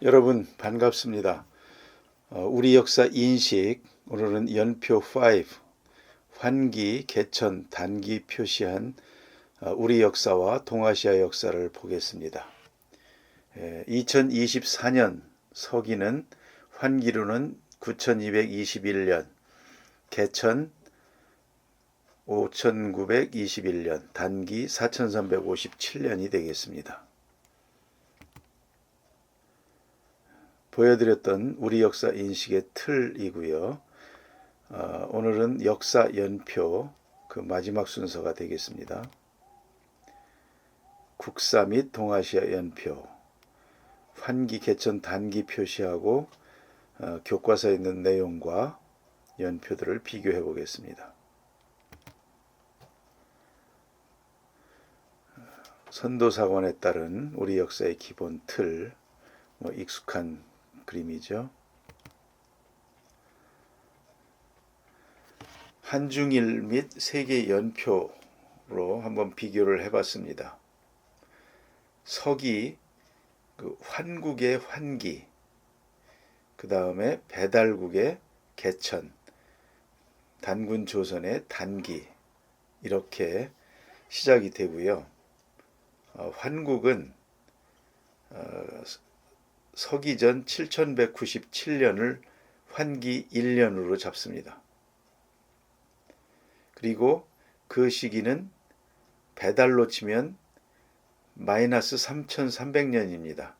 여러분 반갑습니다. 우리 역사 인식, 오늘은 연표 5, 환기, 개천, 단기 표시한 우리 역사와 동아시아 역사를 보겠습니다. 2024년 서기는 환기로는 9221년, 개천 5921년, 단기 4357년이 되겠습니다. 보여드렸던 우리 역사 인식의 틀이고요. 오늘은 역사 연표 그 마지막 순서가 되겠습니다. 국사 및 동아시아 연표, 환기, 개천, 단기 표시하고 교과서에 있는 내용과 연표들을 비교해 보겠습니다. 선도사관에 따른 우리 역사의 기본 틀, 익숙한 그림이죠. 한중일 및 세계 연표로 한번 비교를 해봤습니다. 서기, 환국의 환기, 그 다음에 배달국의 개천, 단군 조선의 단기, 이렇게 시작이 되고요. 환국은 서기전 7197년을 환기 1년으로 잡습니다. 그리고 그 시기는 배달로 치면 마이너스 3300년입니다.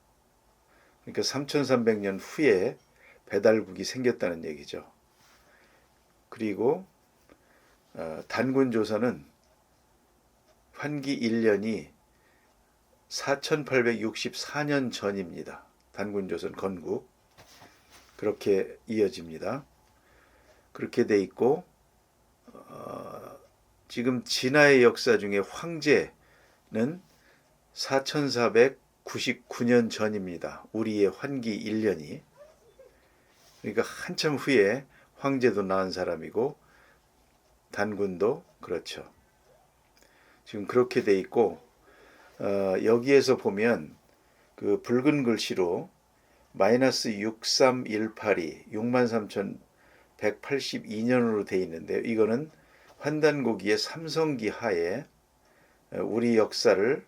그러니까 3300년 후에 배달국이 생겼다는 얘기죠. 그리고 단군조선은 환기 1년이 4864년 전입니다. 단군조선 건국. 그렇게 이어집니다. 그렇게 돼 있고 지금 진화의 역사 중에 황제는 4499년 전입니다. 우리의 환기 1년이. 그러니까 한참 후에 황제도 낳은 사람이고 단군도 그렇죠. 지금 그렇게 돼 있고 여기에서 보면 그 붉은 글씨로 마이너스 63182, 63,182년으로 되어 있는데요. 이거는 환단고기의 삼성기 하에 우리 역사를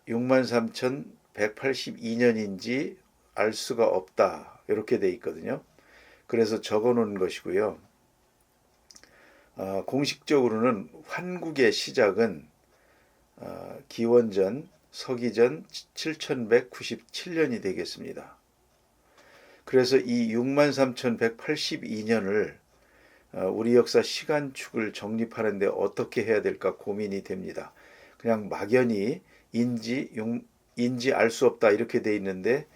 63,182년인지 알 수가 없다. 이렇게 되어 있거든요. 그래서 적어 놓은 것이고요. 공식적으로는 환국의 시작은 기원전 서기전 7197년이 되겠습니다. 그래서 이 63,182년을 우리 역사 시간축을 정립하는데 어떻게 해야 될까 고민이 됩니다. 그냥 막연히 인지 알 수 없다 이렇게 돼 있는데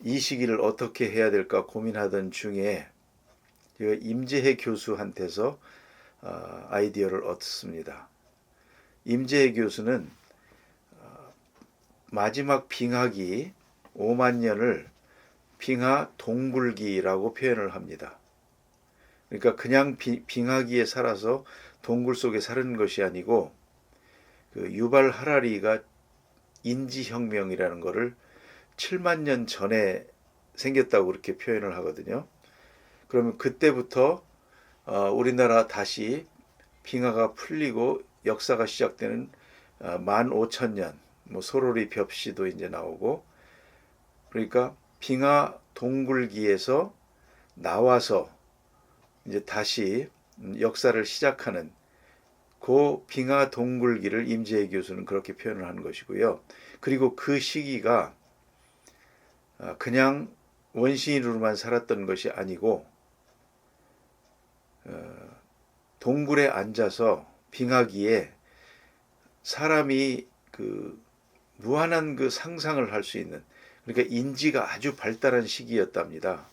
이 시기를 어떻게 해야 될까 고민하던 중에 임재해 교수한테서 아이디어를 얻습니다. 임재해 교수는 마지막 빙하기 5만 년을 빙하 동굴기라고 표현을 합니다. 그러니까 그냥 빙하기에 살아서 동굴 속에 사는 것이 아니고 그 유발 하라리가 인지혁명이라는 것을 7만 년 전에 생겼다고 그렇게 표현을 하거든요. 그러면 그때부터 우리나라 다시 빙하가 풀리고 역사가 시작되는 15,000년, 소로리 벽시도 이제 나오고, 그러니까 빙하 동굴기에서 나와서 이제 다시 역사를 시작하는 그 빙하 동굴기를 임재해 교수는 그렇게 표현을 하는 것이고요. 그리고 그 시기가 그냥 원시인으로만 살았던 것이 아니고 동굴에 앉아서 빙하기에 사람이 무한한 상상을 할 수 있는, 그러니까 인지가 아주 발달한 시기였답니다.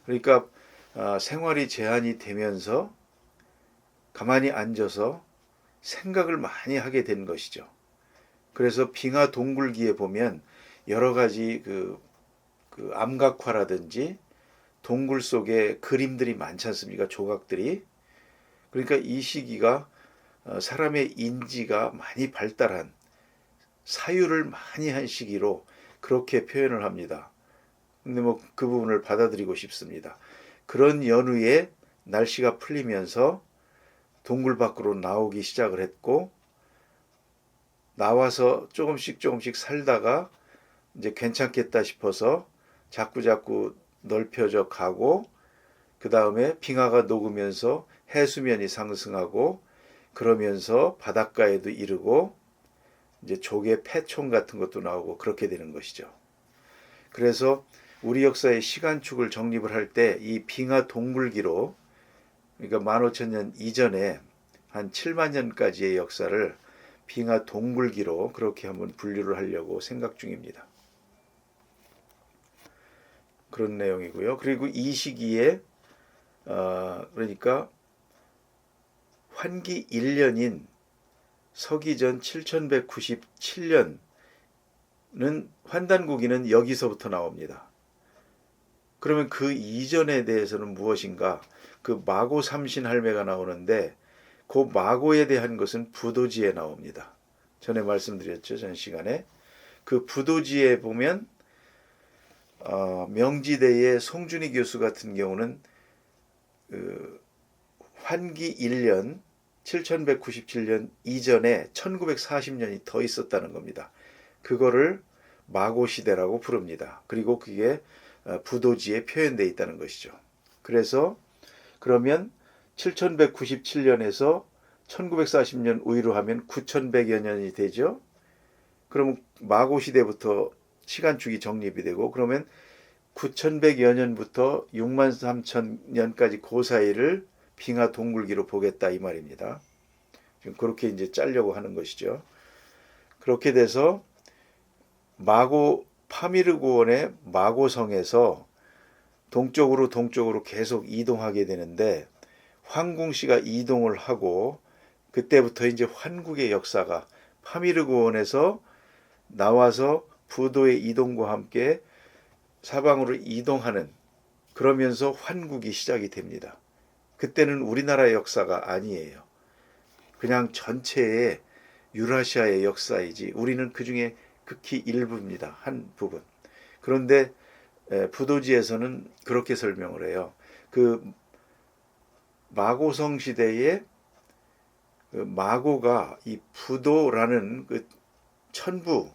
그러니까 생활이 제한이 되면서 가만히 앉아서 생각을 많이 하게 된 것이죠. 그래서 빙하 동굴기에 보면 여러 가지 암각화라든지 동굴 속에 그림들이 많지 않습니까? 조각들이. 그러니까 이 시기가 사람의 인지가 많이 발달한, 사유를 많이 한 시기로 그렇게 표현을 합니다. 근데 뭐 그 부분을 받아들이고 싶습니다. 그런 연후에 날씨가 풀리면서 동굴 밖으로 나오기 시작을 했고, 나와서 조금씩 조금씩 살다가 이제 괜찮겠다 싶어서 자꾸자꾸 넓혀져 가고, 그 다음에 빙하가 녹으면서 해수면이 상승하고, 그러면서 바닷가에도 이르고 이제 조개 폐총 같은 것도 나오고 그렇게 되는 것이죠. 그래서 우리 역사의 시간축을 정립을 할 때 이 빙하 동굴기로, 그러니까 15,000년 이전에 한 7만 년까지의 역사를 빙하 동굴기로 그렇게 한번 분류를 하려고 생각 중입니다. 그런 내용이고요. 그리고 이 시기에 그러니까 환기 1년인 서기전 7197년은 환단고기는 여기서부터 나옵니다. 그러면 그 이전에 대해서는 무엇인가? 그 마고 삼신 할매가 나오는데 그 마고에 대한 것은 부도지에 나옵니다. 전에 말씀드렸죠. 전 시간에. 그 부도지에 보면 명지대의 송준희 교수 같은 경우는 그 환기 1년 7197년 이전에 1940년이 더 있었다는 겁니다. 그거를 마고시대라고 부릅니다. 그리고 그게 부도지에 표현되어 있다는 것이죠. 그래서 그러면 7197년에서 1940년 우위로 하면 9100여 년이 되죠. 그러면 마고시대부터 시간축이 정립이 되고, 그러면 9100여 년부터 63,000년까지 그 사이를 빙하 동굴기로 보겠다 이 말입니다. 지금 그렇게 이제 짜려고 하는 것이죠. 그렇게 돼서 마고 파미르고원의 마고성에서 동쪽으로 계속 이동하게 되는데, 황궁씨가 이동을 하고 그때부터 이제 환국의 역사가 파미르고원에서 나와서 부도의 이동과 함께 사방으로 이동하는, 그러면서 환국이 시작이 됩니다. 그때는 우리나라의 역사가 아니에요. 그냥 전체의 유라시아의 역사이지 우리는 그 중에 극히 일부입니다. 한 부분. 그런데 부도지에서는 그렇게 설명을 해요. 그 마고성 시대에 그 마고가 이 부도라는 그 천부,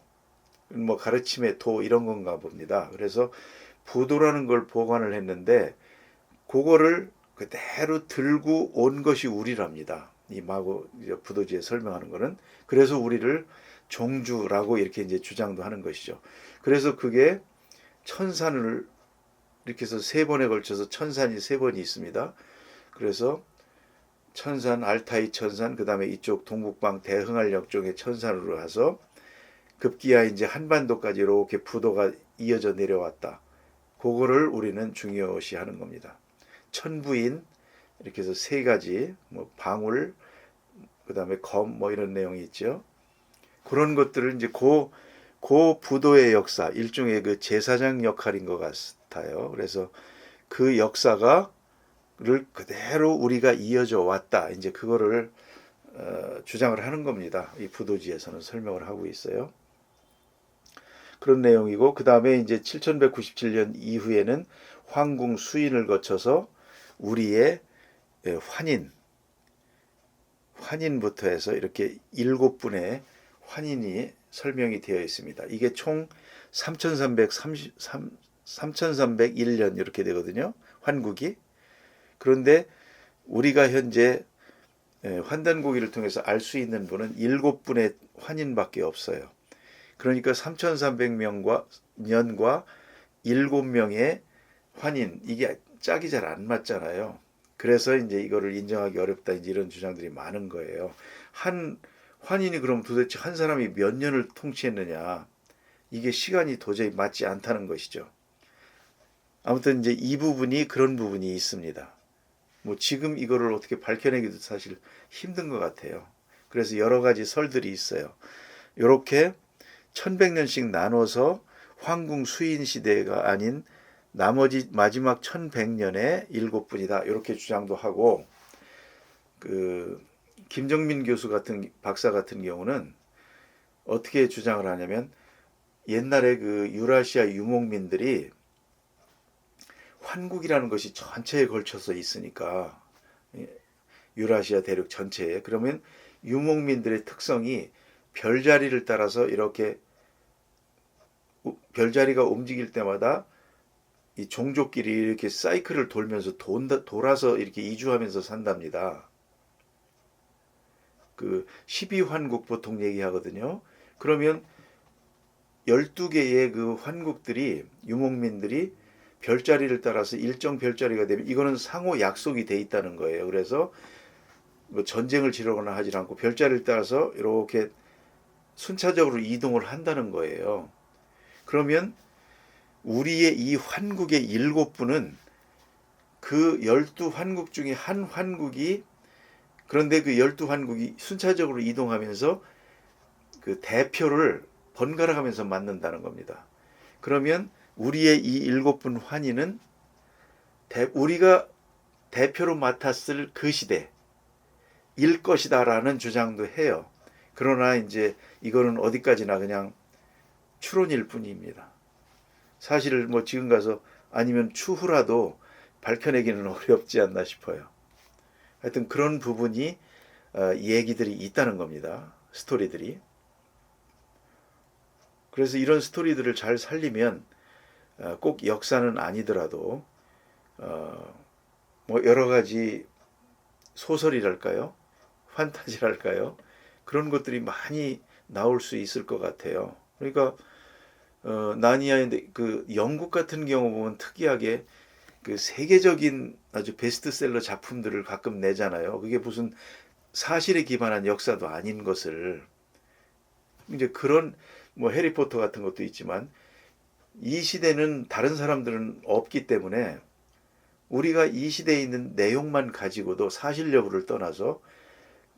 뭐 가르침의 도 이런 건가 봅니다. 그래서 부도라는 걸 보관을 했는데 그거를 그대로 들고 온 것이 우리랍니다. 이 마고 부도지에 설명하는 거는. 그래서 우리를 종주라고 이렇게 이제 주장도 하는 것이죠. 그래서 그게 천산을 이렇게 해서 세 번에 걸쳐서 천산이 세 번이 있습니다. 그래서 천산, 알타이 천산, 그 다음에 이쪽 동북방 대흥할역 쪽의 천산으로 해서 급기야 이제 한반도까지 이렇게 부도가 이어져 내려왔다. 그거를 우리는 중요시하는 겁니다. 천부인 이렇게 해서 세 가지, 뭐 방울, 그 다음에 검, 뭐 이런 내용이 있죠. 그런 것들을 이제 그 부도의 역사, 일종의 그 제사장 역할인 것 같아요. 그래서 그 역사를 그대로 우리가 이어져 왔다. 이제 그거를 주장을 하는 겁니다. 이 부도지에서는 설명을 하고 있어요. 그런 내용이고, 그 다음에 이제 7197년 이후에는 황궁 수인을 거쳐서 우리의 환인부터 해서 이렇게 7분의 환인이 설명이 되어 있습니다. 이게 총 3301년 이렇게 되거든요. 환국이. 그런데 우리가 현재 환단고기를 통해서 알 수 있는 분은 7분의 환인밖에 없어요. 그러니까 3300년과 7명의 환인, 이게 짝이 잘 안 맞잖아요. 그래서 이제 이거를 인정하기 어렵다, 이제 이런 주장들이 많은 거예요. 한 환인이 그럼 도대체 한 사람이 몇 년을 통치했느냐, 이게 시간이 도저히 맞지 않다는 것이죠. 아무튼 이제 이 부분이 그런 부분이 있습니다. 뭐 지금 이거를 어떻게 밝혀내기도 사실 힘든 것 같아요. 그래서 여러 가지 설들이 있어요. 이렇게 1100년씩 나눠서 황궁 수인 시대가 아닌 나머지 마지막 1100년에 7분이다. 이렇게 주장도 하고, 그 김정민 교수 같은 박사 같은 경우는 어떻게 주장을 하냐면 옛날에 그 유라시아 유목민들이 환국이라는 것이 전체에 걸쳐서 있으니까, 유라시아 대륙 전체에, 그러면 유목민들의 특성이 별자리를 따라서 이렇게 별자리가 움직일 때마다 이 종족끼리 이렇게 사이클을 돌면서 돌아서 이렇게 이주하면서 산답니다. 그 12환국 보통 얘기하거든요. 그러면 12개의 그 환국들이, 유목민들이 별자리를 따라서 일정 별자리가 되면 이거는 상호 약속이 돼 있다는 거예요. 그래서 뭐 전쟁을 치르거나 하지 않고 별자리를 따라서 이렇게 순차적으로 이동을 한다는 거예요. 그러면 우리의 이 환국의 7분은 그 12환국 중에 한 환국이, 그런데 그 12환국이 순차적으로 이동하면서 그 대표를 번갈아 가면서 맡는다는 겁니다. 그러면 우리의 이 7분 환희는 우리가 대표로 맡았을 그 시대일 것이다라는 주장도 해요. 그러나 이제 이거는 어디까지나 그냥 추론일 뿐입니다. 사실 뭐 지금 가서 아니면 추후라도 밝혀내기는 어렵지 않나 싶어요. 하여튼 그런 부분이 얘기들이 있다는 겁니다. 스토리들이. 그래서 이런 스토리들을 잘 살리면 꼭 역사는 아니더라도 뭐 여러 가지 소설이랄까요? 판타지랄까요? 그런 것들이 많이 나올 수 있을 것 같아요. 그러니까 나니아의 그 영국 같은 경우 보면 특이하게 그 세계적인 아주 베스트셀러 작품들을 가끔 내잖아요. 그게 무슨 사실에 기반한 역사도 아닌 것을, 이제 그런 뭐 해리포터 같은 것도 있지만 이 시대는 다른 사람들은 없기 때문에 우리가 이 시대에 있는 내용만 가지고도 사실 여부를 떠나서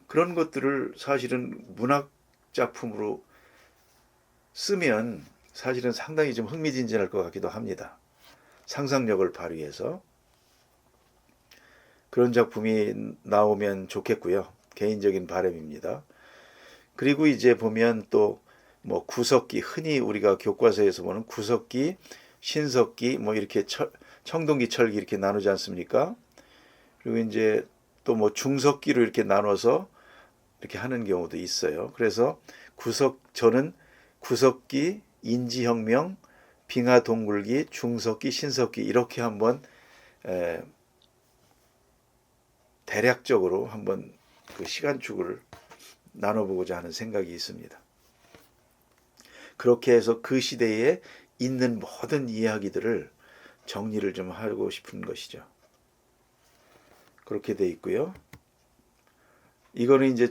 그런 것들을 사실은 문학 작품으로 쓰면 사실은 상당히 좀 흥미진진할 것 같기도 합니다. 상상력을 발휘해서 그런 작품이 나오면 좋겠고요. 개인적인 바람입니다. 그리고 이제 보면 또 뭐 구석기, 흔히 우리가 교과서에서 보는 구석기, 신석기, 뭐 이렇게 청동기, 철기 이렇게 나누지 않습니까? 그리고 이제 또 뭐 중석기로 이렇게 나눠서 이렇게 하는 경우도 있어요. 그래서 저는 구석기, 인지혁명, 빙하동굴기, 중석기, 신석기 이렇게 한번 대략적으로 한번 그 시간축을 나눠보고자 하는 생각이 있습니다. 그렇게 해서 그 시대에 있는 모든 이야기들을 정리를 좀 하고 싶은 것이죠. 그렇게 돼 있고요. 이거는 이제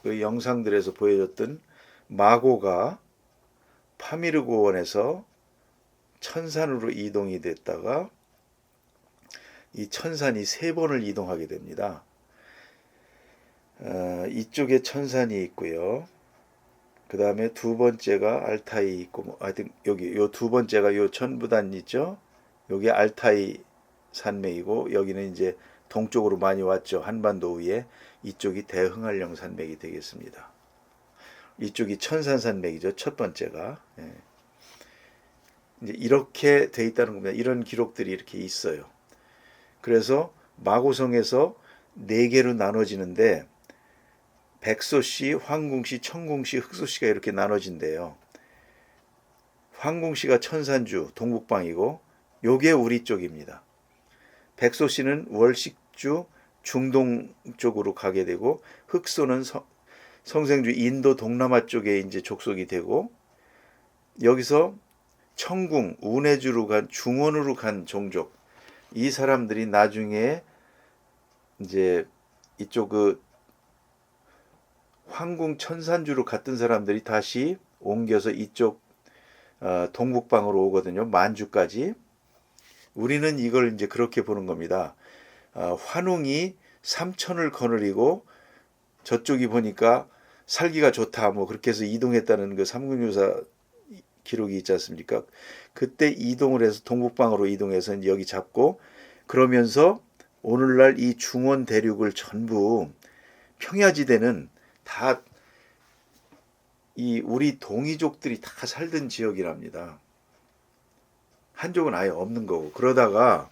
그 영상들에서 보여줬던 마고가 파미르고 원에서 천산으로 이동이 됐다가 이 천산이 3번을 이동하게 됩니다. 이쪽에 천산이 있고요. 그 다음에 2번째가 알타이 있고, 뭐, 하여튼 여기 요 2번째가 요 천부단 있죠. 여기 알타이 산맥이고, 여기는 이제 동쪽으로 많이 왔죠. 한반도 위에. 이쪽이 대흥할령 산맥이 되겠습니다. 이쪽이 천산산맥이죠. 첫 번째가. 예. 이제 이렇게 돼 있다는 겁니다. 이런 기록들이 이렇게 있어요. 그래서 마고성에서 4개로 나눠지는데 백소씨, 황궁씨, 청궁씨, 흑소씨가 이렇게 나눠진대요. 황궁씨가 천산주, 동북방이고 요게 우리 쪽입니다. 백소씨는 월식주, 중동 쪽으로 가게 되고 흑소는 성생주, 인도 동남아 쪽에 이제 족속이 되고 여기서 청궁, 운해주로 간 중원으로 간 종족, 이 사람들이 나중에 이제 이쪽 그 황궁 천산주로 갔던 사람들이 다시 옮겨서 이쪽 동북방으로 오거든요. 만주까지. 우리는 이걸 이제 그렇게 보는 겁니다. 환웅이 삼천을 거느리고 저쪽이 보니까 살기가 좋다 뭐 그렇게 해서 이동했다는 그 삼국유사 기록이 있지 않습니까? 그때 이동을 해서 동북방으로 이동해서 여기 잡고 그러면서 오늘날 이 중원 대륙을 전부 평야지대는 다 이 우리 동이족들이 다 살던 지역이랍니다. 한족은 아예 없는 거고. 그러다가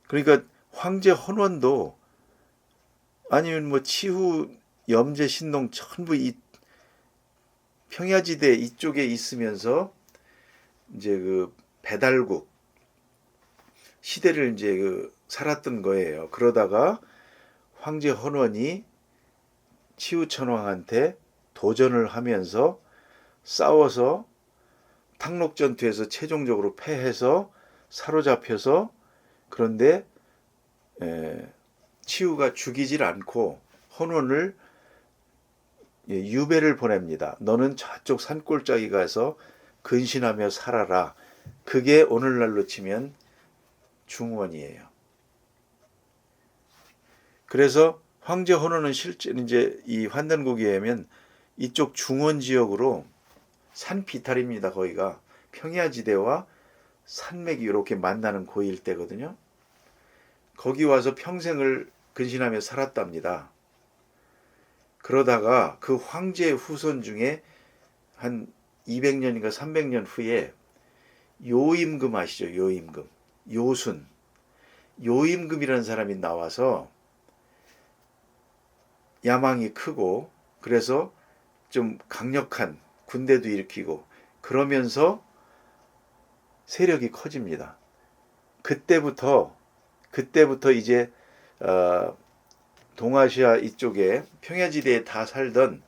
그러니까 황제 헌원도 아니면 뭐 치후 염제 신농 전부 이 평야지대 이쪽에 있으면서 이제 그 배달국 시대를 이제 그 살았던 거예요. 그러다가 황제 헌원이 치우천왕한테 도전을 하면서 싸워서 탕록전투에서 최종적으로 패해서 사로잡혀서 그런데 치우가 죽이질 않고 헌원을 유배를 보냅니다. 너는 저쪽 산골짜기 가서 근신하며 살아라. 그게 오늘날로 치면 중원이에요. 그래서 황제 헌원은 실제 이제 이 환단고기에 하면 이쪽 중원 지역으로 산 비탈입니다. 거기가 평야지대와 산맥이 이렇게 만나는 그 일대거든요. 거기 와서 평생을 근신하며 살았답니다. 그러다가 그 황제의 후손 중에 한 200년인가 300년 후에 요임금 아시죠? 요임금. 요순. 요임금이라는 사람이 나와서 야망이 크고 그래서 좀 강력한 군대도 일으키고 그러면서 세력이 커집니다. 그때부터 이제 동아시아 이쪽에 평야지대에 다 살던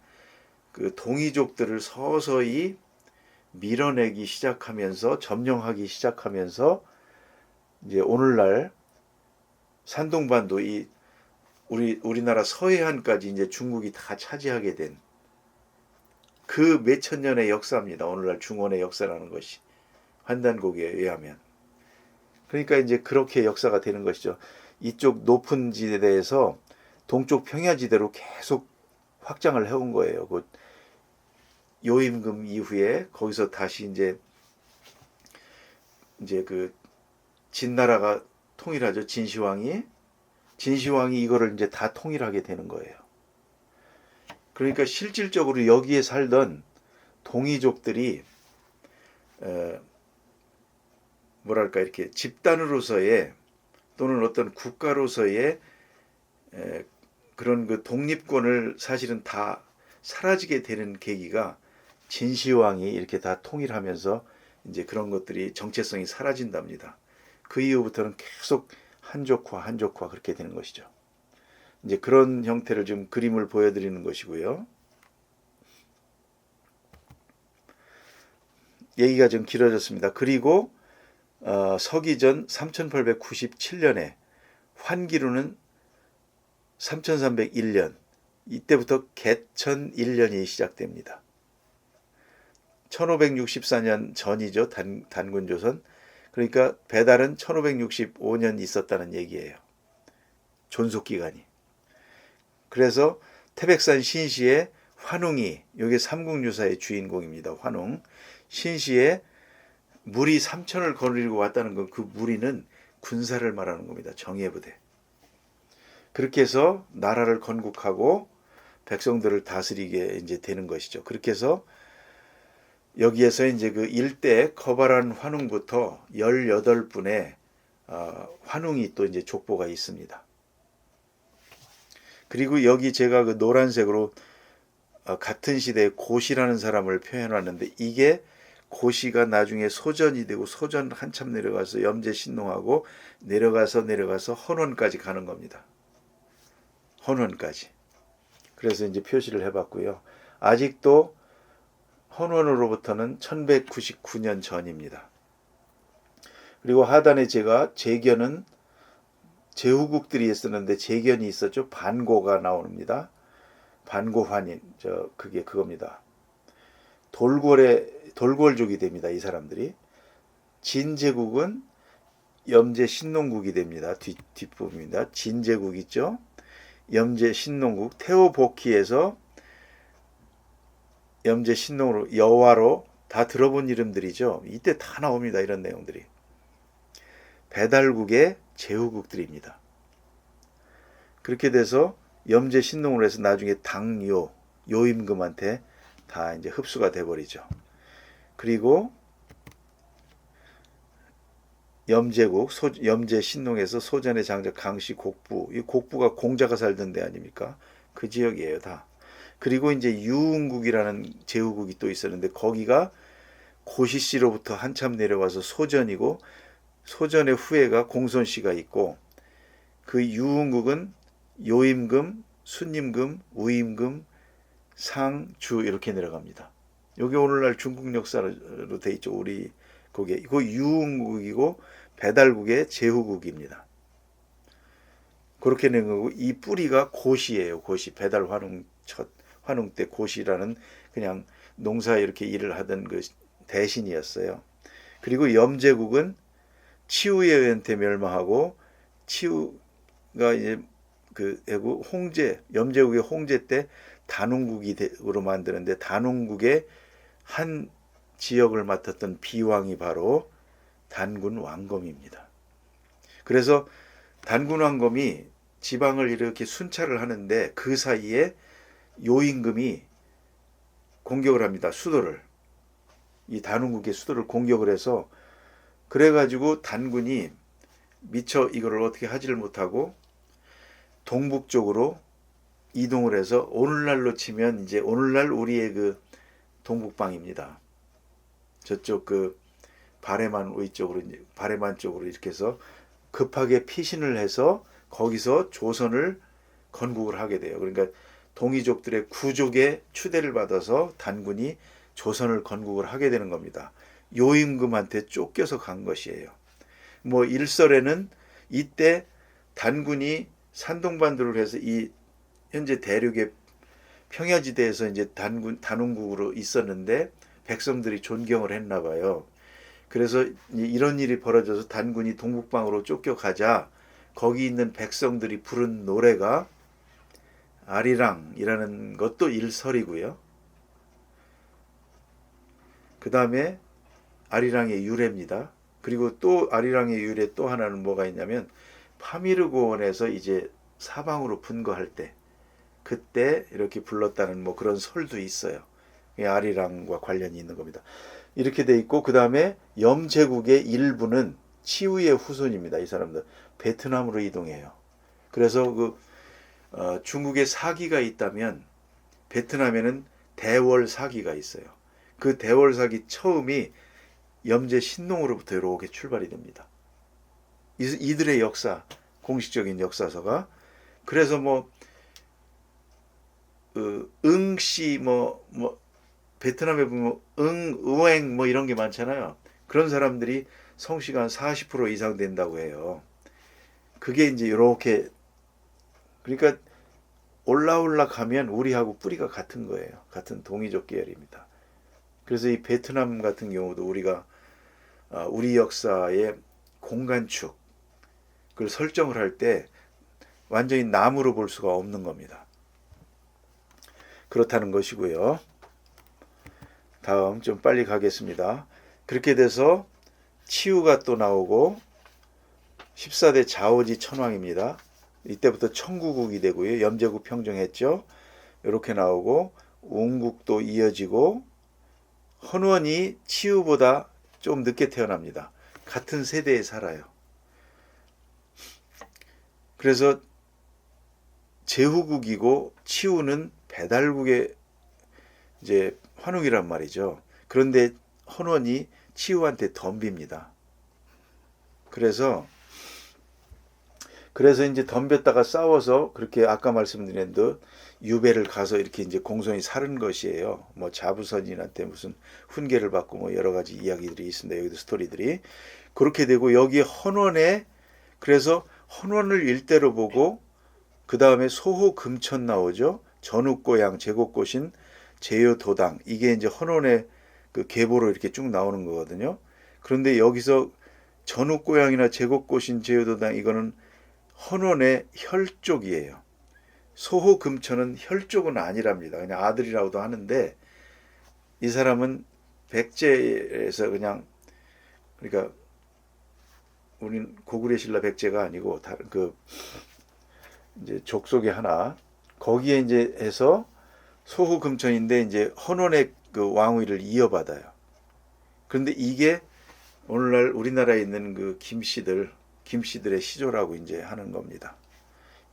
그 동이족들을 서서히 밀어내기 시작하면서 점령하기 시작하면서 이제 오늘날 산동반도 이 우리나라 서해안까지 이제 중국이 다 차지하게 된 그 몇천 년의 역사입니다. 오늘날 중원의 역사라는 것이 환단고기에 의하면. 그러니까 이제 그렇게 역사가 되는 것이죠. 이쪽 높은 지대에서 동쪽 평야지대로 계속 확장을 해온 거예요. 그 요임금 이후에 거기서 다시 이제 그 진나라가 통일하죠. 진시황이 이거를 이제 다 통일하게 되는 거예요. 그러니까 실질적으로 여기에 살던 동이족들이 뭐랄까 이렇게 집단으로서의 또는 어떤 국가로서의 그런 그 독립권을 사실은 다 사라지게 되는 계기가 진시황이 이렇게 다 통일하면서 이제 그런 것들이 정체성이 사라진답니다. 그 이후부터는 계속 한족화 그렇게 되는 것이죠. 이제 그런 형태를 좀 그림을 보여드리는 것이고요. 얘기가 좀 길어졌습니다. 그리고 서기전 3897년에 환기루는 3301년 이때부터 개천 1년이 시작됩니다. 1564년 전이죠. 단군조선. 그러니까 배달은 1565년 있었다는 얘기예요. 존속기간이. 그래서 태백산 신시의 환웅이 이게 삼국유사의 주인공입니다. 환웅. 신시에 무리 3천을 거느리고 왔다는 건 그 무리는 군사를 말하는 겁니다. 정예부대. 그렇게 해서 나라를 건국하고 백성들을 다스리게 이제 되는 것이죠. 그렇게 해서 여기에서 이제 그 일대 거발한 환웅부터 18분의 환웅이 또 이제 족보가 있습니다. 그리고 여기 제가 그 노란색으로 같은 시대의 고시라는 사람을 표현하는데 이게 고시가 나중에 소전이 되고 소전 한참 내려가서 염제신농하고 내려가서 헌원까지 가는 겁니다. 헌원까지. 그래서 이제 표시를 해봤고요. 아직도 헌원으로부터는 1199년 전입니다. 그리고 하단에 제가 재견은 제후국들이 있었는데 재견이 있었죠. 반고가 나옵니다. 반고환인 그게 그겁니다. 돌궐족이 됩니다. 이 사람들이. 진제국은 염제신농국이 됩니다. 뒷부분입니다. 진제국 있죠. 염제신농국 태오복희에서 염제신농으로 여화로 다 들어본 이름들이죠. 이때 다 나옵니다. 이런 내용들이. 배달국의 제후국들입니다. 그렇게 돼서 염제신농으로 해서 나중에 당요 요임금한테 다 이제 흡수가 돼 버리죠. 그리고 염제국, 염제 신농에서 소전의 장자 강씨 곡부, 이 곡부가 공자가 살던 데 아닙니까? 그 지역이에요, 다. 그리고 이제 유흥국이라는 제후국이 또 있었는데 거기가 고시씨로부터 한참 내려와서 소전이고 소전의 후예가 공손씨가 있고 그 유흥국은 요임금, 순임금, 우임금, 상, 주 이렇게 내려갑니다. 여기 오늘날 중국 역사로 돼 있죠. 우리 거기에 이거 유흥국이고 배달국의 제후국입니다. 그렇게 된 거고 이 뿌리가 고시예요. 고시 배달 환웅 첫 환웅 때 고시라는 그냥 농사 이렇게 일을 하던 그 대신이었어요. 그리고 염제국은 치우에 의한테 멸망하고 치우가 이제 그 홍제 염제국의 홍제 때 단웅국으로 만드는데 단웅국의 한 지역을 맡았던 비왕이 바로 단군 왕검입니다. 그래서 단군 왕검이 지방을 이렇게 순찰을 하는데 그 사이에 요임금이 공격을 합니다. 수도를. 이 단웅국의 수도를 공격을 해서 그래가지고 단군이 미처 이거를 어떻게 하지를 못하고 동북 쪽으로 이동을 해서 오늘날로 치면 이제 오늘날 우리의 그 동북방입니다. 저쪽 그 바레만 위쪽으로 바레만 쪽으로 이렇게 해서 급하게 피신을 해서 거기서 조선을 건국을 하게 돼요. 그러니까 동이족들의 구족의 추대를 받아서 단군이 조선을 건국을 하게 되는 겁니다. 요임금한테 쫓겨서 간 것이에요. 뭐 일설에는 이때 단군이 산동반도를 해서 이 현재 대륙의 평야지대에서 이제 단웅국으로 있었는데 백성들이 존경을 했나 봐요. 그래서 이런 일이 벌어져서 단군이 동북방으로 쫓겨가자 거기 있는 백성들이 부른 노래가 아리랑이라는 것도 일설이고요. 그 다음에 아리랑의 유래입니다. 그리고 또 아리랑의 유래 또 하나는 뭐가 있냐면 파미르고원에서 이제 사방으로 분거할 때 그때 이렇게 불렀다는 뭐 그런 설도 있어요. 아리랑과 관련이 있는 겁니다. 이렇게 돼 있고 그 다음에 염제국의 일부는 치우의 후손입니다. 이 사람들 베트남으로 이동해요. 그래서 중국에 사기가 있다면 베트남에는 대월사기가 있어요. 그 대월사기 처음이 염제 신농으로부터 이렇게 출발이 됩니다. 이들의 역사, 공식적인 역사서가 그래서 뭐 응씨 베트남에 보면 의행 뭐 이런 게 많잖아요. 그런 사람들이 성씨가 한 40% 이상 된다고 해요. 그게 이제 이렇게 그러니까 올라올라 가면 우리하고 뿌리가 같은 거예요. 같은 동이족 계열입니다. 그래서 이 베트남 같은 경우도 우리가 우리 역사의 공간축 그걸 설정을 할 때 완전히 남으로 볼 수가 없는 겁니다. 그렇다는 것이고요. 다음 좀 빨리 가겠습니다. 그렇게 돼서 치우가 또 나오고 14대 자오지 천왕입니다. 이때부터 청구국이 되고요. 염제국 평정했죠. 이렇게 나오고 웅국도 이어지고 헌원이 치우보다 좀 늦게 태어납니다. 같은 세대에 살아요. 그래서 제후국이고 치우는 배달국의 이제 환웅이란 말이죠. 그런데 헌원이 치우한테 덤빕니다. 그래서 이제 덤볐다가 싸워서 그렇게 아까 말씀드린 듯 유배를 가서 이렇게 이제 공손히 살은 것이에요. 뭐 자부선인한테 무슨 훈계를 받고 뭐 여러 가지 이야기들이 있습니다. 여기도 스토리들이 그렇게 되고 여기 헌원에 그래서 헌원을 일대로 보고 그 다음에 소호 금천 나오죠. 전욱고양 제곡고신 제요도당 이게 이제 헌원의 그 계보로 이렇게 쭉 나오는 거거든요. 그런데 여기서 전욱고양이나 제곡고신 제요도당 이거는 헌원의 혈족이에요. 소호 금천은 혈족은 아니랍니다. 그냥 아들이라고도 하는데 이 사람은 백제에서 그냥 그러니까 우린 고구려 신라 백제가 아니고 다른 이제 족속의 하나 거기에 이제 해서 소후금천인데 이제 헌원의 그 왕위를 이어받아요. 그런데 이게 오늘날 우리나라에 있는 그 김씨들의 시조라고 이제 하는 겁니다.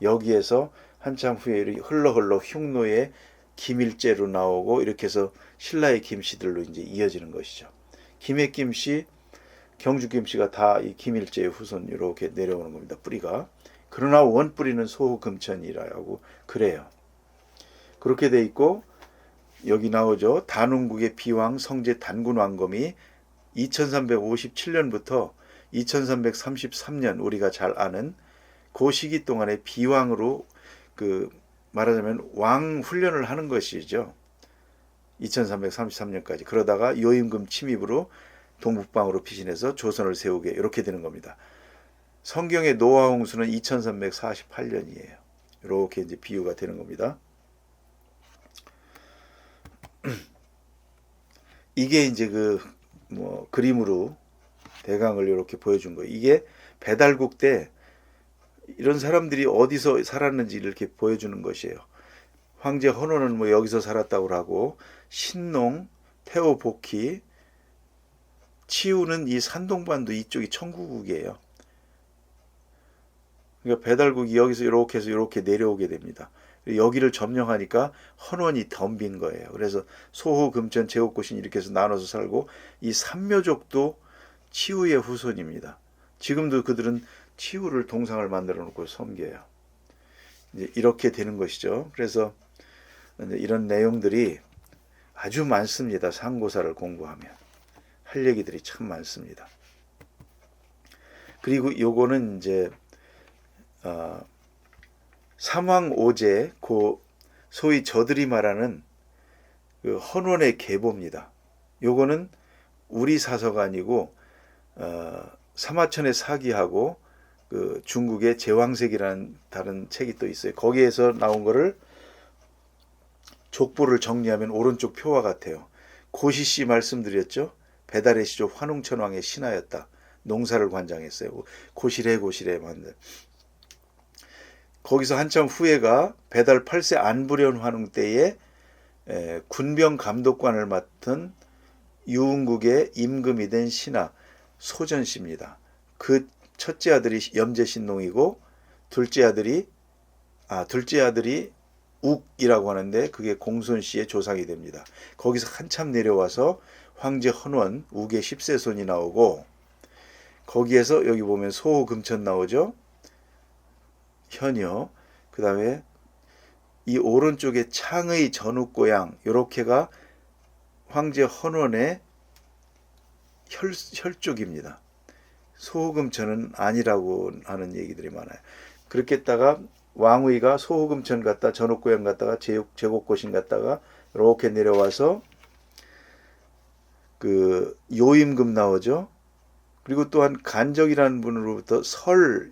여기에서 한참 후에 흘러 흉노의 김일제로 나오고 이렇게 해서 신라의 김씨들로 이제 이어지는 것이죠. 김의 김씨, 경주 김씨가 다 이 김일제의 후손 이렇게 내려오는 겁니다. 뿌리가. 그러나 원뿌리는 소후금천이라고 그래요. 그렇게 돼 있고 여기 나오죠. 단운국의 비왕 성제 단군 왕검이 2357년부터 2333년 우리가 잘 아는 그 시기 동안에 비왕으로 그 말하자면 왕 훈련을 하는 것이죠. 2333년까지. 그러다가 요임금 침입으로 동북방으로 피신해서 조선을 세우게 이렇게 되는 겁니다. 성경의 노아 홍수는 2348년이에요. 이렇게 이제 비유가 되는 겁니다. 이게 이제 그림으로 대강을 이렇게 보여준 거예요. 이게 배달국 때 이런 사람들이 어디서 살았는지 이렇게 보여주는 것이에요. 황제 헌원은 뭐 여기서 살았다고 하고 신농, 태오복희, 치우는 이 산동반도 이쪽이 청구국이에요. 그러니까 배달국이 여기서 이렇게 해서 이렇게 내려오게 됩니다. 여기를 점령하니까 헌원이 덤빈 거예요. 그래서 소호, 금천, 제옥고신 이렇게 해서 나눠서 살고 이 삼묘족도 치우의 후손입니다. 지금도 그들은 치우를 동상을 만들어 놓고 섬겨요. 이제 이렇게 되는 것이죠. 그래서 이제 이런 내용들이 아주 많습니다. 상고사를 공부하면 할 얘기들이 참 많습니다. 그리고 요거는 이제 삼왕오제, 소위 저들이 말하는 그 헌원의 계보입니다. 요거는 우리 사서가 아니고 사마천의 사기하고 그 중국의 제왕색이라는 다른 책이 또 있어요. 거기에서 나온 거를 족보를 정리하면 오른쪽 표와 같아요. 고시씨 말씀드렸죠. 배달의 시조 환웅천왕의 신하였다. 농사를 관장했어요. 고시래 만들. 거기서 한참 후에가 배달 8세 안부련 환웅 때에 군병 감독관을 맡은 유흥국의 임금이 된 신하 소전씨입니다. 그 첫째 아들이 염제신농이고 둘째 아들이 욱이라고 하는데 그게 공손씨의 조상이 됩니다. 거기서 한참 내려와서 황제 헌원 욱의 10세손이 나오고 거기에서 여기 보면 소호금천 나오죠. 현여. 그 다음에 이 오른쪽에 창의 전욱고양 요렇게가 황제 헌원의 혈족입니다. 소호금천은 아니라고 하는 얘기들이 많아요. 그렇게 했다가 왕의가 소호금천 갔다 전옥고양 갔다가 제곡고신 갔다가 이렇게 내려와서 그 요임금 나오죠. 그리고 또한 간적이라는 분으로부터 설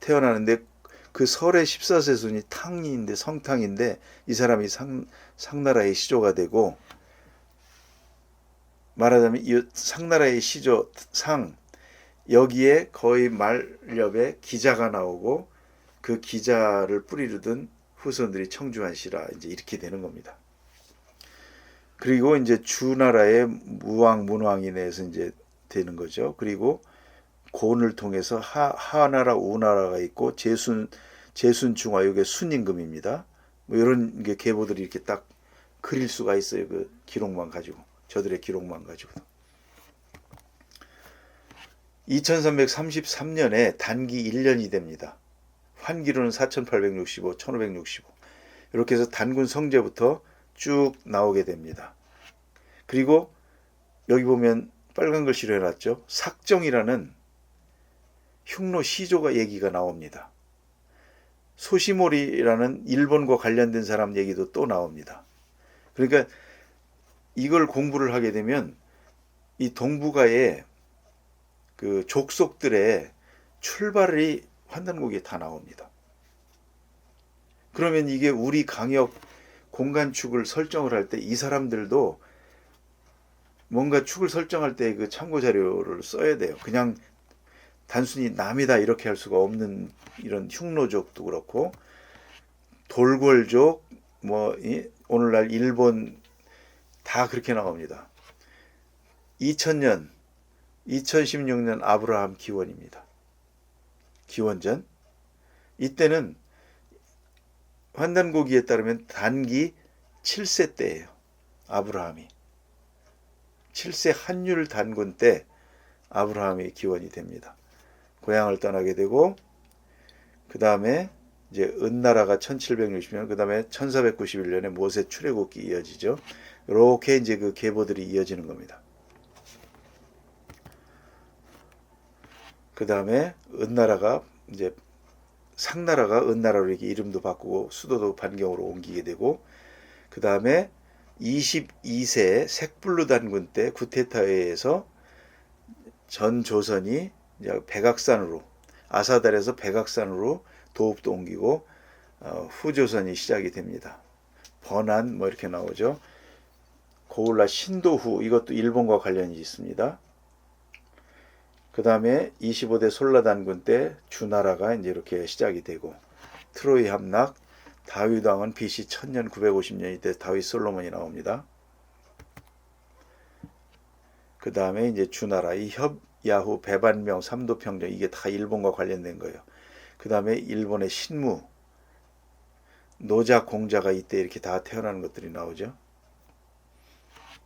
태어나는데 그 설의 14세손이 탕인데 성탕인데 이 사람이 상나라의 시조가 되고 말하자면 이 상나라의 시조 상 여기에 거의 말렵에 기자가 나오고 그 기자를 뿌리를 든 후손들이 청주한 씨라 이제 이렇게 되는 겁니다. 그리고 이제 주나라의 무왕 문왕이 내에서 이제 되는 거죠. 그리고 고을 통해서 하나라 우나라가 있고 제순중화 이게 순임금입니다. 뭐 이런 게 계보들이 이렇게 딱 그릴 수가 있어요. 그 기록만 가지고 저들의 기록만 가지고. 2333년에 단기 1년이 됩니다. 환기로는 4865, 1565 이렇게 해서 단군 성제부터 쭉 나오게 됩니다. 그리고 여기 보면 빨간 글씨로 해놨죠. 삭정이라는 흉노 시조가 얘기가 나옵니다. 소시모리라는 일본과 관련된 사람 얘기도 또 나옵니다. 그러니까 이걸 공부를 하게 되면 이 동북아의 그 족속들의 출발이 환단곡에 다 나옵니다. 그러면 이게 우리 강역 공간축을 설정을 할 때 이 사람들도 뭔가 축을 설정할 때 그 참고 자료를 써야 돼요. 그냥 단순히 남이다 이렇게 할 수가 없는 이런 흉노족도 그렇고 돌궐족, 오늘날 일본 다 그렇게 나옵니다. 2000년, 2016년 아브라함 기원입니다. 기원전. 이때는 환단고기에 따르면 단기 7세 때예요. 아브라함이. 7세 한율 단군 때 아브라함이 기원이 됩니다. 고향을 떠나게 되고 그 다음에 이제 은나라가 1760년, 그 다음에 1491년에 모세 출애굽기 이어지죠. 이렇게 이제 그 계보들이 이어지는 겁니다. 그 다음에 은나라가 이제 상나라가 은나라로 이렇게 이름도 바꾸고 수도도 반경으로 옮기게 되고, 그 다음에 22세 색불루 단군 때 쿠데타에 의해서 전 조선이 이제 백악산으로, 아사달에서 백악산으로 도읍도 옮기고 후조선이 시작이 됩니다. 번안 뭐 이렇게 나오죠. 고울라 신도후, 이것도 일본과 관련이 있습니다. 그 다음에 25대 솔라 단군 때 주나라가 이제 이렇게 시작이 되고, 트로이 함락, 다윗 왕은 BC 1000년 950년이 때 다윗 솔로몬이 나옵니다. 그 다음에 이제 주나라, 이 협야후, 배반명, 삼도평정, 이게 다 일본과 관련된 거예요. 그 다음에 일본의 신무, 노자, 공자가 이때 이렇게 다 태어나는 것들이 나오죠.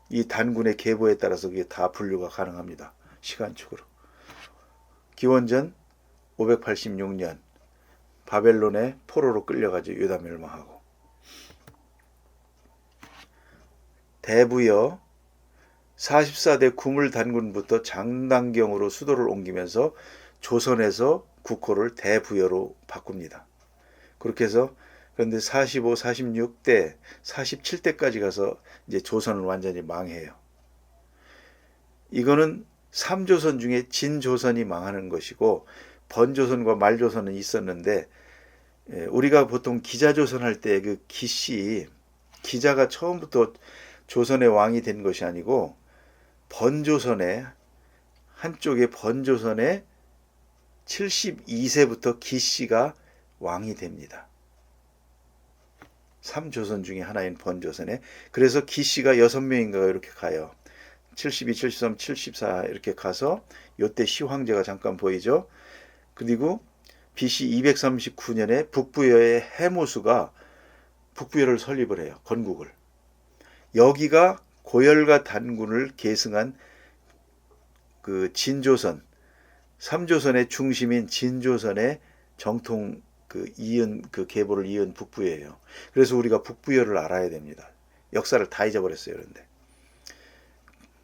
이 단군의 계보에 따라서 그게 다 분류가 가능합니다. 시간축으로. 기원전 586년 바벨론의 포로로 끌려가죠. 유다 멸망하고. 대부여 44대 구물 단군부터 장단경으로 수도를 옮기면서 조선에서 국호를 대부여로 바꿉니다. 그렇게 해서, 그런데 45, 46대, 47대까지 가서 이제 조선은 완전히 망해요. 이거는 3조선 중에 진조선이 망하는 것이고, 번조선과 말조선은 있었는데, 우리가 보통 기자조선 할 때 그 기씨, 기자가 처음부터 조선의 왕이 된 것이 아니고, 번조선의 한쪽에 번조선의 72세부터 기씨가 왕이 됩니다. 3조선 중에 하나인 번조선에. 그래서 기씨가 6명인가 이렇게 가요. 72, 73, 74 이렇게 가서 요때 시황제가 잠깐 보이죠. 그리고 BC 239년에 북부여의 해모수가 북부여를 설립을 해요. 건국을. 여기가 고열가 단군을 계승한 그 진조선, 3조선의 중심인 진조선의 정통 그 이은, 그 계보를 이은 북부여예요. 그래서 우리가 북부여를 알아야 됩니다. 역사를 다 잊어버렸어요. 그런데.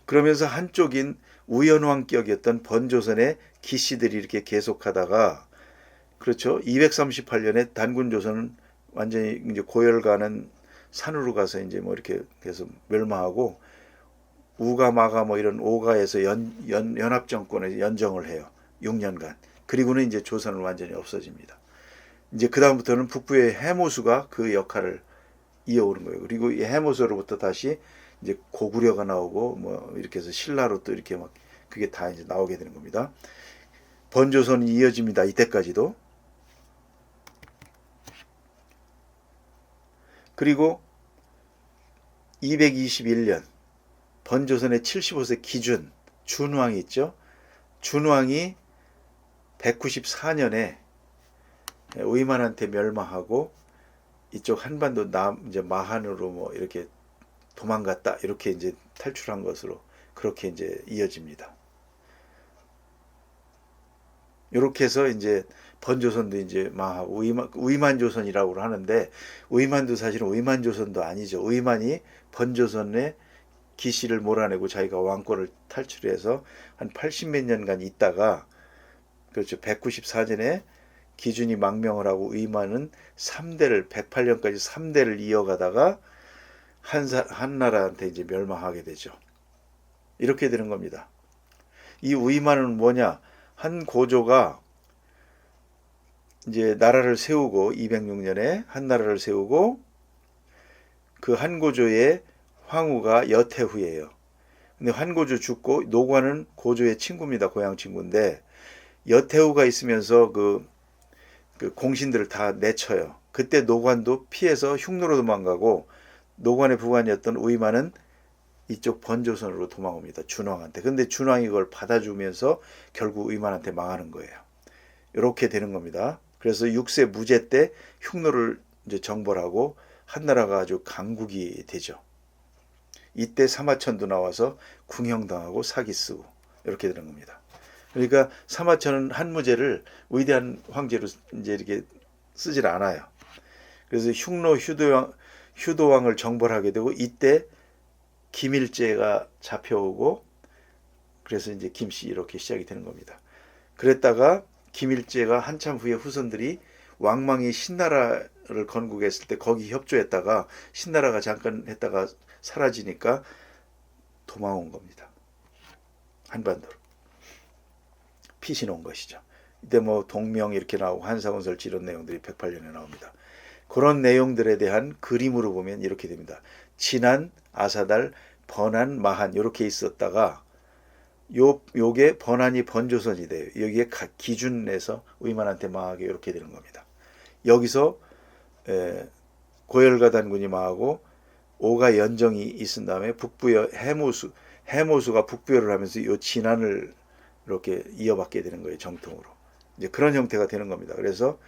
그러면서 한쪽인 우연왕격이었던 번조선의 기씨들이 이렇게 계속하다가, 그렇죠. 238년에 단군조선은 완전히 이제 고열가는 산으로 가서 이제 뭐 이렇게 해서 멸망하고, 우가 마가 뭐 이런 오가에서 연합정권에 연정을 해요. 6년간. 그리고는 이제 조선은 완전히 없어집니다. 이제 그 다음부터는 북부의 해모수가 그 역할을 이어오는 거예요. 그리고 이 해모수로부터 다시 이제 고구려가 나오고 뭐 이렇게 해서 신라로 또 이렇게 막 그게 다 이제 나오게 되는 겁니다. 번조선이 이어집니다. 이때까지도. 그리고 221년 번조선의 75세 기준 준왕이 있죠. 준왕이 194년에 의만한테 멸망하고 이쪽 한반도 이제 마한으로 뭐 이렇게 도망갔다, 이렇게 이제 탈출한 것으로 그렇게 이제 이어집니다. 이렇게 해서 이제 번조선도 이제 망하고 의만조선이라고 하는데, 의만도 사실은 의만조선도 아니죠. 의만이 번조선의 기씨를 몰아내고 자기가 왕권을 탈출해서 한 80몇 년간 있다가, 그렇죠. 194년에 기준이 망명을 하고 의만은 3대를 108년까지 3대를 이어가다가 한나라한테 이제 멸망하게 되죠. 이렇게 되는 겁니다. 이 의만은 뭐냐? 한 고조가 이제 나라를 세우고 206년에 한나라를 세우고, 그 한 고조의 황후가 여태후예요. 근데 한 고조 죽고, 노관은 고조의 친구입니다. 고향 친구인데 여태후가 있으면서 그 공신들을 다 내쳐요. 그때 노관도 피해서 흉노로 도망가고, 노관의 부관이었던 의만은 이쪽 번조선으로 도망옵니다. 준왕한테. 근데 준왕이 그걸 받아주면서 결국 의만한테 망하는 거예요. 이렇게 되는 겁니다. 그래서 6세 무제 때 흉노를 이제 정벌하고 한나라가 아주 강국이 되죠. 이때 사마천도 나와서 궁형당하고 사기 쓰고 이렇게 되는 겁니다. 그러니까 사마천은 한무제를 위대한 황제로 이제 이렇게 쓰질 않아요. 그래서 흉노 휴도왕을 정벌하게 되고 이때 김일제가 잡혀오고 그래서 이제 김씨 이렇게 시작이 되는 겁니다. 그랬다가 김일제가 한참 후에 후손들이 왕망이 신나라를 건국했을 때 거기 협조했다가 신나라가 잠깐 했다가 사라지니까 도망온 겁니다. 한반도로. 피신 온 것이죠. 이때 뭐 동명 이렇게 나오고 한사건설치 이런 내용들이 108년에 나옵니다. 그런 내용들에 대한 그림으로 보면 이렇게 됩니다. 진안, 아사달, 번안, 마한 이렇게 있었다가 요게 번안이 번조선이 돼요. 여기에 기준에서 의만한테 망하게 이렇게 되는 겁니다. 여기서 고열가단군이 망하고 오가 연정이 있은 다음에 북부여 해모수가 북부여를 하면서 요 진안을 이렇게 이어받게 되는 거예요. 정통으로. 이제 그런 형태가 되는 겁니다. 그래서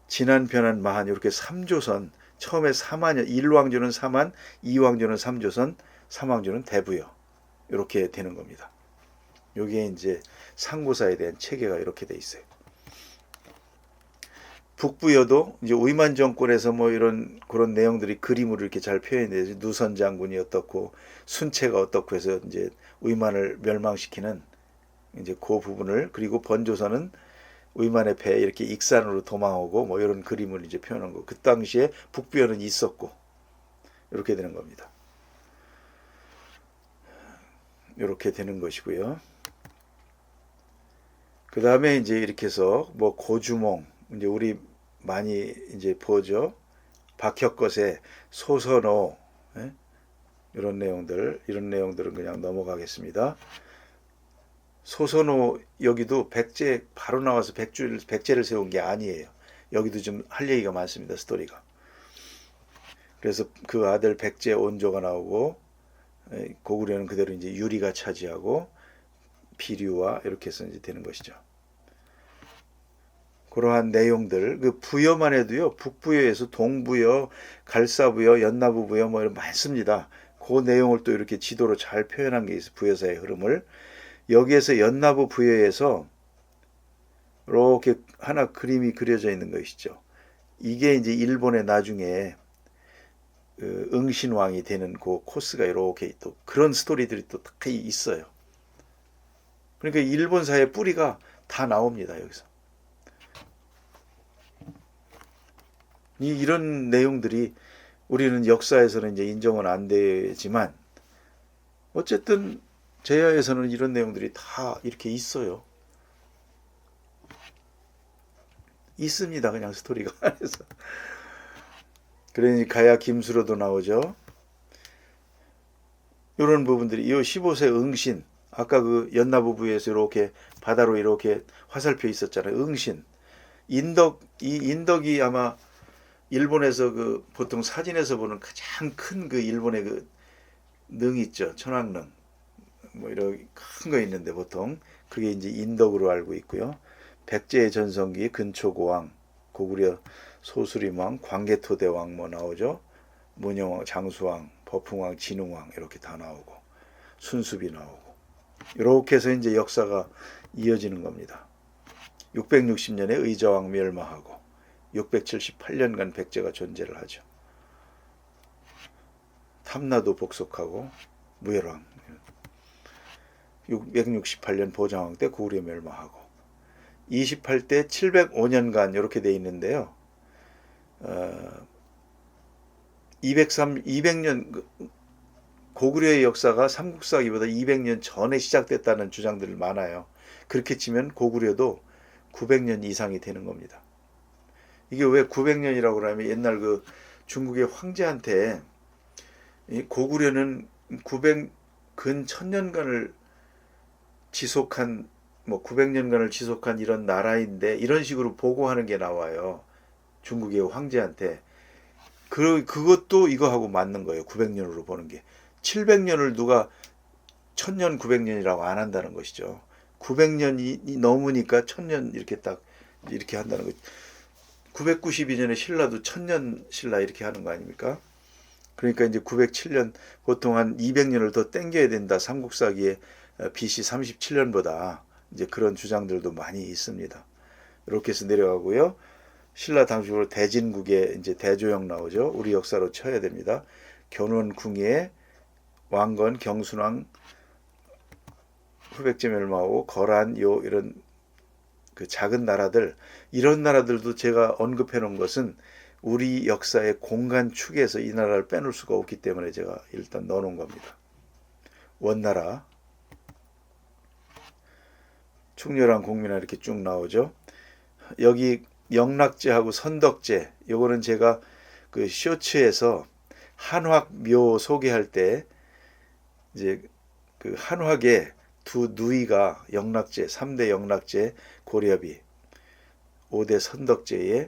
진안, 변안, 마한 이렇게 3조선 처음에 3안이 1왕조는 3안, 2왕조는 3조선, 3왕조는 대부여 이렇게 되는 겁니다. 여기에 이제 상고사에 대한 체계가 이렇게 돼 있어요. 북부여도 이제 의만 정권에서 뭐 이런 그런 내용들이 그림으로 이렇게 잘 표현돼서 누선 장군이 어떻고 순체가 어떻고 해서 이제 의만을 멸망시키는 이제 그 부분을 그리고 번조선은 의만의 배에 이렇게 익산으로 도망오고 뭐 이런 그림을 이제 표현한 거. 그 당시에 북부여는 있었고 이렇게 되는 겁니다. 이렇게 되는 것이고요. 그 다음에 이제 이렇게 해서 뭐 고주몽 이제 우리 많이 이제 보죠. 박혁것의 소선호 이런 내용들은 그냥 넘어가겠습니다. 소선호 여기도 백제 바로 나와서 백제를 세운 게 아니에요. 여기도 좀 할 얘기가 많습니다. 스토리가. 그래서 그 아들 백제 온조가 나오고 고구려는 그대로 이제 유리가 차지하고 비류와 이렇게 해서 이제 되는 것이죠. 그러한 내용들 그 부여만 해도요. 북부여에서 동부여, 갈사부여, 연나부부여 뭐 이런 많습니다. 그 내용을 또 이렇게 지도로 잘 표현한 게 있어요. 부여사의 흐름을. 여기에서 연나부 부여에서 이렇게 하나 그림이 그려져 있는 것이죠. 이게 이제 일본의 나중에 응신왕이 되는 그 코스가 이렇게 또 그런 스토리들이 또 다 있어요. 그러니까 일본사의 뿌리가 다 나옵니다. 여기서. 이런 내용들이 우리는 역사에서는 이제 인정은 안 되지만 어쨌든 제야에서는 이런 내용들이 다 이렇게 있어요. 있습니다. 그냥 스토리가 안에서. 그러니 가야 김수로도 나오죠. 이런 부분들이 이 15세 응신 아까 그 연나부부에서 이렇게 바다로 이렇게 화살표 있었잖아요. 응신 이 인덕이 아마 일본에서 그 보통 사진에서 보는 가장 큰 그 일본의 그 능 있죠. 천왕릉 뭐 이렇게 큰 거 있는데 보통 그게 이제 인덕으로 알고 있고요. 백제의 전성기 근초고왕, 고구려 소수림왕, 광개토대왕 뭐 나오죠. 문영왕, 장수왕, 버풍왕, 진흥왕 이렇게 다 나오고 순수비 나오고 이렇게 해서 이제 역사가 이어지는 겁니다. 660년에 의자왕 멸망하고 678년간 백제가 존재를 하죠. 탐나도 복속하고 무열왕 668년 보장왕 때 고구려 멸망하고 28대 705년간 이렇게 돼 있는데요. 200년 고구려의 역사가 삼국사기보다 200년 전에 시작됐다는 주장들이 많아요. 그렇게 치면 고구려도 900년 이상이 되는 겁니다. 이게 왜 900년이라고 그러면 옛날 그 중국의 황제한테 고구려는 1000년간을 지속한 뭐 900년간을 지속한 이런 나라인데 이런 식으로 보고하는 게 나와요. 중국의 황제한테 그것도 이거하고 맞는 거예요. 900년으로 보는 게. 700년을 누가 1000년 900년이라고 안 한다는 것이죠. 900년이 넘으니까 1000년 이렇게 딱 이렇게 한다는 거죠. 992년에 신라도 1000년 신라 이렇게 하는 거 아닙니까? 그러니까 이제 907년 보통 한 200년을 더 땡겨야 된다. 삼국사기에 BC 37년보다 이제 그런 주장들도 많이 있습니다. 이렇게 해서 내려가고요. 신라 당시로 대진국에 이제 대조영 나오죠. 우리 역사로 쳐야 됩니다. 견원궁에 왕건, 경순왕, 후백제 멸망하고 거란, 요 이런 그 작은 나라들, 이런 나라들도 제가 언급해 놓은 것은 우리 역사의 공간 축에서 이 나라를 빼놓을 수가 없기 때문에 제가 일단 넣어 놓은 겁니다. 원나라, 충렬한 공민화 이렇게 쭉 나오죠. 여기 영락제하고 선덕제, 요거는 제가 그 쇼츠에서 한확 묘 소개할 때 이제 그 한확의 두 누이가 영락제, 3대 영락제 고려비, 5대 선덕제에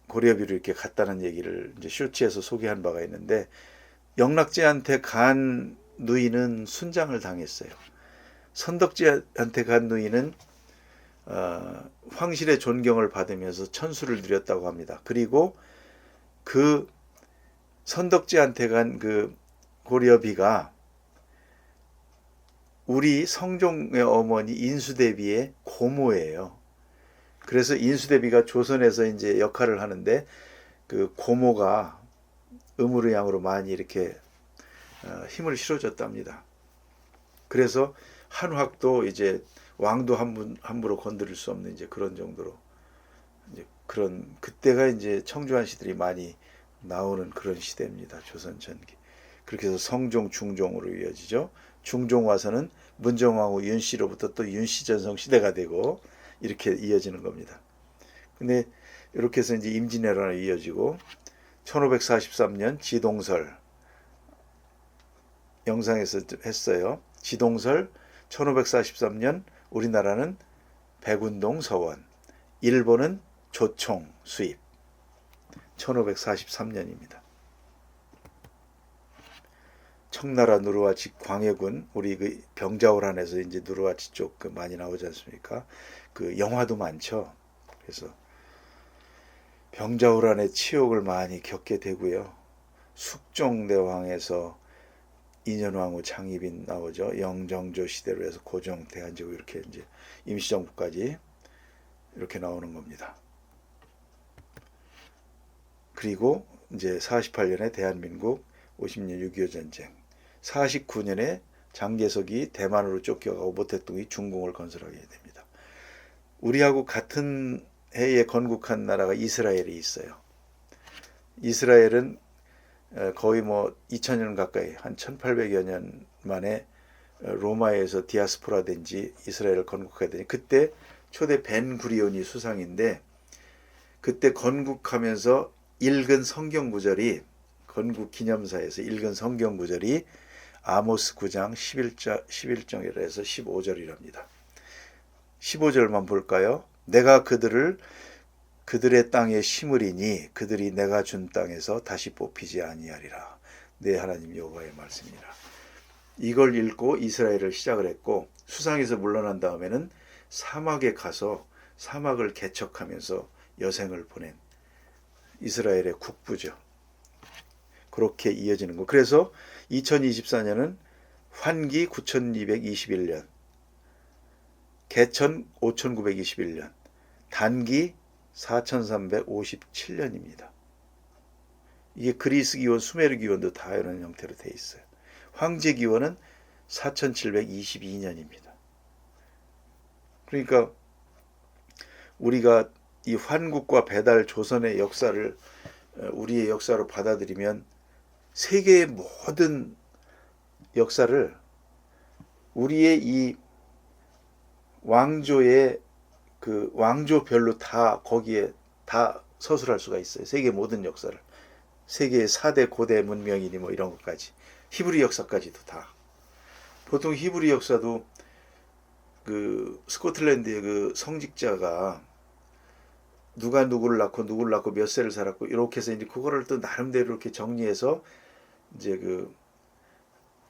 고려비를 이렇게 갔다는 얘기를 이제 쇼츠에서 소개한 바가 있는데, 영락제한테 간 누이는 순장을 당했어요. 선덕제한테 간 누이는 황실의 존경을 받으면서 천수를 누렸다고 합니다. 그리고 그 선덕제한테 간 그 고려비가 우리 성종의 어머니 인수대비의 고모예요. 그래서 인수대비가 조선에서 이제 역할을 하는데 그 고모가 음으로 양으로 많이 이렇게 힘을 실어줬답니다. 그래서 한확도 이제 왕도 함부로 건드릴 수 없는 이제 그런 정도로 이제 그런 그때가 이제 청주한 시들이 많이 나오는 그런 시대입니다. 조선 전기. 그렇게 해서 성종, 중종으로 이어지죠. 중종 와서는 문정왕후 윤씨로부터 또 윤씨전성 시대가 되고 이렇게 이어지는 겁니다. 근데 이렇게 해서 이제 임진왜란으로 이어지고 1543년 지동설 영상에서 했어요. 지동설 1543년 우리나라는 백운동 서원, 일본은 조총 수입 1543년입니다. 청나라 누르와치 광해군 우리 그 병자호란에서 이제 누르와치 쪽 그 많이 나오지 않습니까? 그 영화도 많죠. 그래서 병자호란의 치욕을 많이 겪게 되고요. 숙종대왕에서 인현왕후 장희빈 나오죠. 영정조 시대로 해서 고종 대한제국 이렇게 이제 임시정부까지 이렇게 나오는 겁니다. 그리고 이제 48년에 대한민국 50년 6.25 전쟁, 49년에 장개석이 대만으로 쫓겨가고 모택동이 중궁을 건설하게 됩니다. 우리하고 같은 해에 건국한 나라가 이스라엘이 있어요. 이스라엘은 거의 뭐 2000년 가까이 한 1800여 년 만에 로마에서 디아스포라 된 지 이스라엘을 건국하게 되니 그때 초대 벤구리온이 수상인데 그때 건국하면서 읽은 성경 구절이 건국 기념사에서 읽은 성경 구절이 아모스 9장 11절이라 해서 15절이랍니다. 15절만 볼까요? 내가 그들의 땅에 심으리니 그들이 내가 준 땅에서 다시 뽑히지 아니하리라. 내 하나님 여호와의 말씀이라. 이걸 읽고 이스라엘을 시작을 했고 수상에서 물러난 다음에는 사막에 가서 사막을 개척하면서 여생을 보낸 이스라엘의 국부죠. 그렇게 이어지는 거. 그래서 2024년은 환기 9221년, 개천 5921년, 단기 4357년입니다. 이게 그리스 기원, 수메르 기원도 다 이런 형태로 돼 있어요. 황제 기원은 4722년입니다. 그러니까 우리가 이 환국과 배달 조선의 역사를 우리의 역사로 받아들이면 세계의 모든 역사를 우리의 이 왕조의 그 왕조별로 다 거기에 다 서술할 수가 있어요. 세계 모든 역사를. 세계의 4대 고대 문명이니 뭐 이런 것까지. 히브리 역사까지도 다. 보통 히브리 역사도 그 스코틀랜드의 그 성직자가 누가 누구를 낳고 몇 세를 살았고 이렇게 해서 이제 그거를 또 나름대로 이렇게 정리해서 이제 그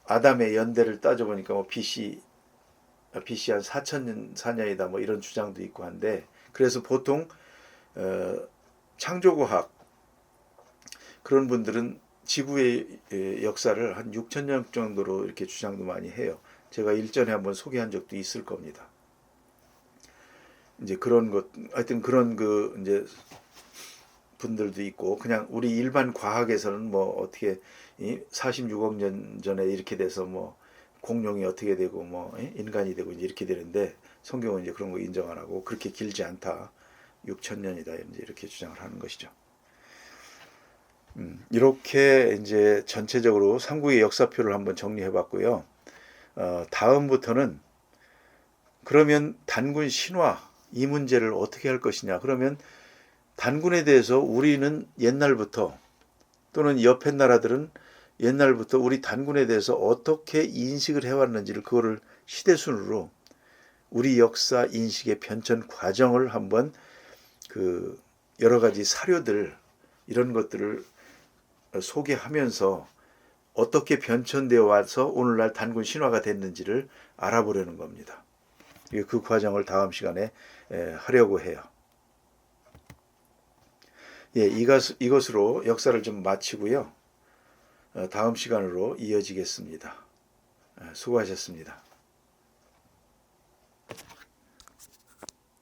아담의 연대를 따져보니까 뭐 BC 한 4천년 4년이다 뭐 이런 주장도 있고 한데, 그래서 보통 창조과학 그런 분들은 지구의 역사를 한 6천 년 정도로 이렇게 주장도 많이 해요. 제가 일전에 한번 소개한 적도 있을 겁니다. 이제 그런 것, 하여튼 그런 그 이제 분들도 있고, 그냥 우리 일반 과학에서는 뭐 어떻게 46억 년 전에 이렇게 돼서 뭐 공룡이 어떻게 되고 뭐 인간이 되고 이제 이렇게 되는데, 성경은 이제 그런 거 인정 안 하고 그렇게 길지 않다. 6천 년이다 이제 이렇게 주장을 하는 것이죠. 이렇게 이제 전체적으로 삼국의 역사표를 한번 정리해 봤고요. 다음부터는 그러면 단군 신화 이 문제를 어떻게 할 것이냐. 그러면 단군에 대해서 우리는 옛날부터, 또는 옆에 나라들은 옛날부터 우리 단군에 대해서 어떻게 인식을 해왔는지를, 그거를 시대순으로 우리 역사 인식의 변천 과정을 한번 그 여러 가지 사료들 이런 것들을 소개하면서 어떻게 변천되어 와서 오늘날 단군 신화가 됐는지를 알아보려는 겁니다. 그 과정을 다음 시간에 하려고 해요. 예, 이것으로 역사를 좀 마치고요. 다음 시간으로 이어지겠습니다. 수고하셨습니다.